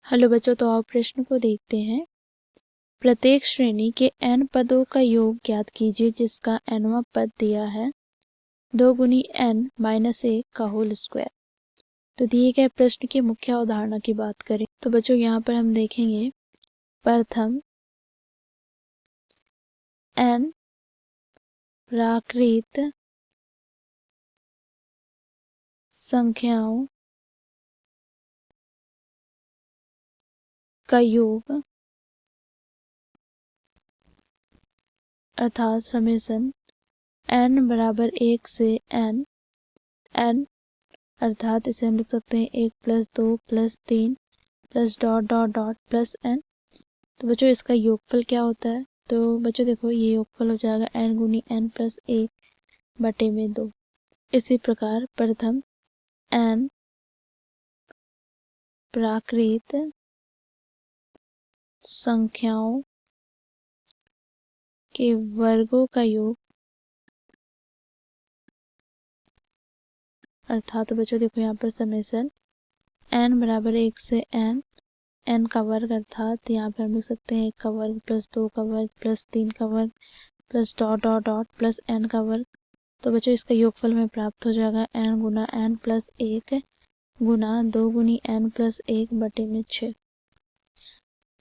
Hello बच्चों, तो आप प्रश्न को देखते हैं। प्रत्येक श्रेणी के n पदों का योग ज्ञात कीजिए जिसका nवां पद दिया है 2 गुनी n माइनस 1 का होल स्क्वायर। तो दिए गए प्रश्न की मुख्य अवधारणा की बात करें तो बच्चों यहाँ पर हम देखेंगे प्रथम n प्राकृत संख्याओं का योग अर्थात समेसन n बराबर 1 से n अर्थात इसे हम लिख सकते हैं 1 + 2 + 3 plus dot dot dot plus n। तो बच्चों इसका योगफल क्या होता है? तो बच्चों देखो ये योगफल हो जाएगा n गुनी n प्लस 1 बटे में 2। इसी प्रकार प्रथम n प्राकृत संख्याओं के वर्गों का योग अर्थात बच्चों देखो यहाँ पर समेसन n बराबर 1 से n का वर्ग अर्थात यहाँ पर हम लिख सकते हैं 1 का वर्ग प्लस 2 का वर्ग प्लस 3 का वर्ग plus dot dot dot plus n का वर्ग। तो बच्चों इसका योगफल में प्राप्त हो जाएगा n गुना n प्लस 1 गुना 2 गुनी n प्लस 1 बटे में 6।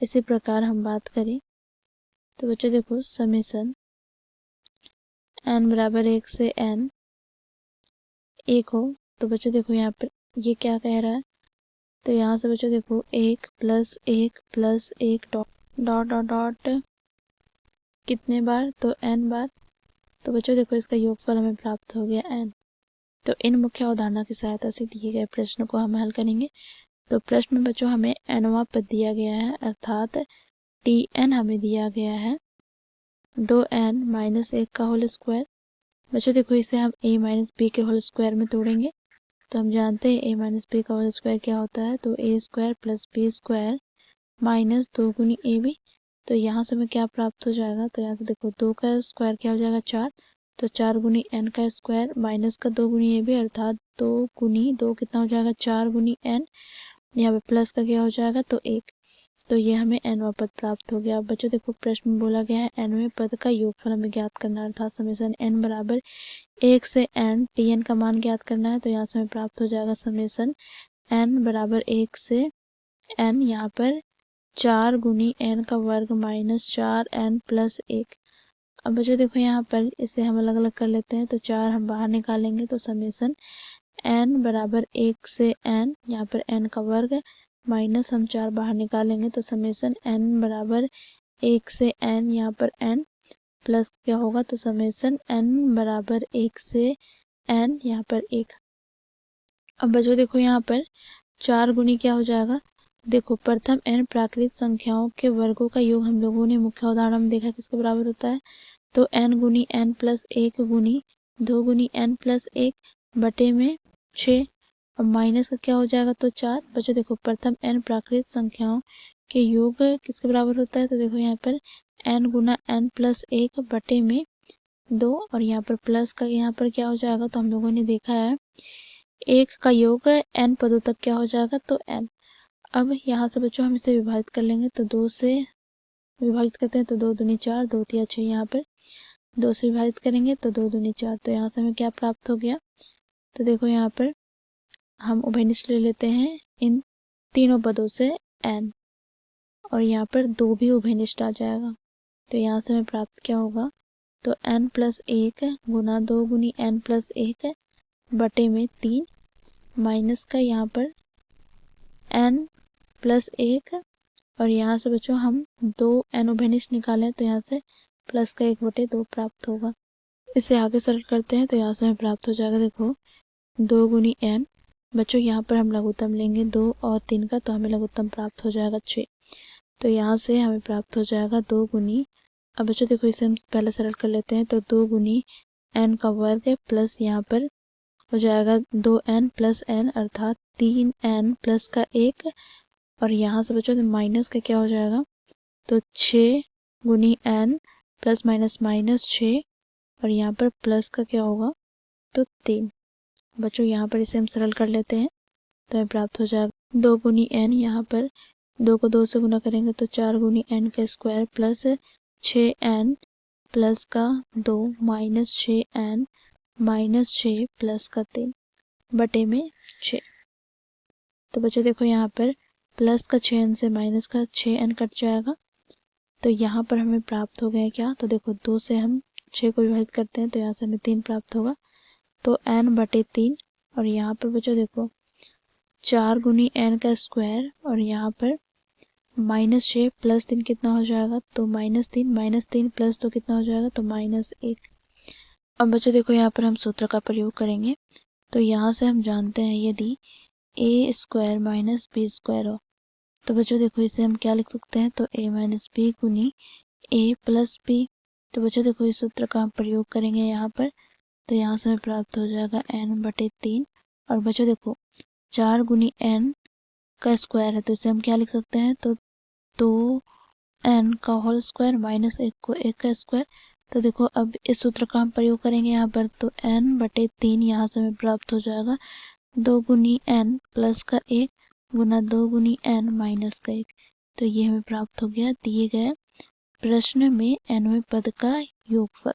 इसी प्रकार हम बात करें तो बच्चों देखो समेसन n बराबर 1 से n 1 हो। तो बच्चों देखो यहाँ पर ये क्या कह रहा है? तो यहाँ से बच्चों देखो 1 plus 1 plus 1 dot dot dot dot कितने बार? तो n बार। तो बच्चों देखो इसका योगफल हमें प्राप्त हो गया n। तो इन मुख्य अवधारणा की सहायता से दिए गए प्रश्न को हम हल करेंगे। तो प्रश्न में बच्चों हमें nवां पद दिया गया है अर्थात tn हमें दिया गया है 2n माइनस 1 का होल स्क्वायर। बच्चों देखो इसे हम a माइनस b के होल स्क्वायर में तोड़ेंगे तो हम जानते हैं a माइनस b का होल स्क्वायर क्या होता है। तो a square plus b square minus 2 गुनी ए बी। तो यहाँ से हमें क्या प्राप्त हो जाएगा? तो यहाँ से देखो 2 का स्क्वायर क्या हो जाएगा 4। तो 4 गुनी n का स्क्वायर माइनस का 2 गुनी ए बी अर्थात 2 गुनी 2 कितना हो जाएगा 4 गुनी n। यहाँ पे प्लस का क्या हो जाएगा? तो 1। तो ये हमें nवां पद प्राप्त हो गया। अब बच्चों देखो प्रश्न में बोला गया है nवें पद का योगफल हमें ज्ञात करना है अर्थात समेसन n बराबर 1 से n tn का मान ज्ञात करना है। तो यहाँ से हमें प्राप्त हो जाएगा समेसन n बराबर 1 से n यहाँ पर 4 गुनी n का वर्ग माइनस 4n प्लस 1। अब बच्चों देखो यहाँ पर इसे हम अलग अलग कर लेते हैं तो 4 हम बाहर निकालेंगे तो समेसन n बराबर 1 से n यहाँ पर n का वर्ग माइनस हम 4 बाहर निकालेंगे तो समेसन n बराबर 1 से n यहाँ पर n प्लस क्या होगा? तो समेसन n बराबर 1 से n यहाँ पर 1। अब बच्चों देखो यहाँ पर 4 गुनी क्या हो जाएगा? देखो प्रथम n प्राकृत संख्याओं के वर्गों का योग हम लोगों ने मुख्य उदाहरण में देखा किसके बराबर होता है। तो n गुनी n प्लस 1 गुनी 2 गुनी n प्लस 1 बटे में 6 और माइनस का क्या हो जाएगा? तो 4। बच्चों देखो प्रथम n प्राकृत संख्याओं के योग किसके बराबर होता है? तो देखो यहाँ पर n गुना n प्लस 1 बटे में 2 और यहाँ पर प्लस का यहाँ पर क्या हो जाएगा? तो हम लोगों ने देखा है 1 का योग n पदों तक क्या हो जाएगा? तो n। अब यहाँ से बच्चों हम इसे विभाजित कर लेंगे तो 2 से विभाजित करते हैं तो 2 दूनी 4 2 तिया 6। यहाँ पर 2 से विभाजित करेंगे तो 2 दूनी 4। तो यहाँ से हमें क्या प्राप्त हो गया? तो देखो यहाँ पर हम उभयनिष्ठ ले लेते हैं इन तीनों पदों से n और यहाँ पर 2 भी उभयनिष्ठ आ जाएगा। तो यहाँ से हमें प्राप्त क्या होगा? तो n प्लस 1 गुना 2 गुनी n प्लस 1 बटे में 3 माइनस का यहाँ पर n प्लस 1 और यहाँ से बच्चों हम 2 n उभयनिष्ठ निकालें तो यहाँ से प्लस का 1 बटे 2 प्राप्त होगा। इसे आगे सरल करते हैं तो यहाँ से हमें प्राप्त हो जाएगा देखो 2 गुनी n। बच्चों यहाँ पर हम लघुत्तम लेंगे 2 और 3 का तो हमें लघुत्तम प्राप्त हो जाएगा 6। तो यहाँ से हमें प्राप्त हो जाएगा 2 गुनी। अब बच्चों देखो इसे हम पहले सरल कर लेते हैं तो 2 गुनी n का वर्ग प्लस यहाँ पर हो जाएगा 2n प्लस n अर्थात 3n प्लस का 1 और यहाँ से बच्चों माइनस का क्या हो जाएगा? तो 6 गुनी n प्लस माइनस माइनस 6 और यहाँ पर प्लस का क्या होगा? तो 3। बच्चों यहाँ पर इसे हम सरल कर लेते हैं तो हमें प्राप्त हो जाएगा 2 गुनी n यहाँ पर 2 को 2 से गुना करेंगे तो 4 गुनी n का स्क्वायर प्लस 6n प्लस का 2 माइनस 6n माइनस 6 प्लस का 3 बटे में 6। तो बच्चों देखो यहाँ पर प्लस का 6n से माइनस का 6n कट जाएगा, तो यहाँ पर हमें प्राप्त हो गया क्या, तो देखो 2 से हम 6 को विभाजित करते हैं तो यहाँ से हमें 3 प्राप्त होगा, तो n बटे 3। और यहाँ पर बच्चों देखो 4 गुनी n का स्क्वायर और यहाँ पर माइनस 6 प्लस 3 कितना हो जाएगा, तो माइनस 3 प्लस 2 कितना हो जाएगा, तो माइनस 1। अब बच्चों देखो यहाँ पर हम सूत्र का प्रयोग करेंगे, तो यहाँ से हम जानते हैं यदि a square minus B square हो, तो बच्चों देखो इसे हम क्या लिख सकते हैं, तो a माइनस बी गुनी a प्लस बी। तो बच्चों देखो इस सूत्र का हम प्रयोग करेंगे यहाँ पर, तो यहाँ से हमें प्राप्त हो जाएगा n बटे 3। और बच्चों देखो 4 गुनी n का स्क्वायर है तो इसे हम क्या लिख सकते हैं, तो 2n का होल स्क्वायर माइनस 1 को 1 का स्क्वायर। तो देखो अब इस सूत्र का हम प्रयोग करेंगे यहाँ पर, तो n बटे 3 यहाँ से हमें प्राप्त हो जाएगा 2 गुनी n प्लस का 1 गुना 2 गुनी n माइनस का 1। तो ये हमें प्राप्त हो गया दिए गए प्रश्न में nवें पद का योगफल।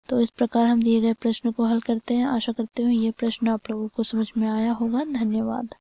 तो इस प्रकार हम दिए गए प्रश्न को हल करते हैं। आशा करते हैं ये प्रश्न आप लोगों को समझ में आया होगा। धन्यवाद।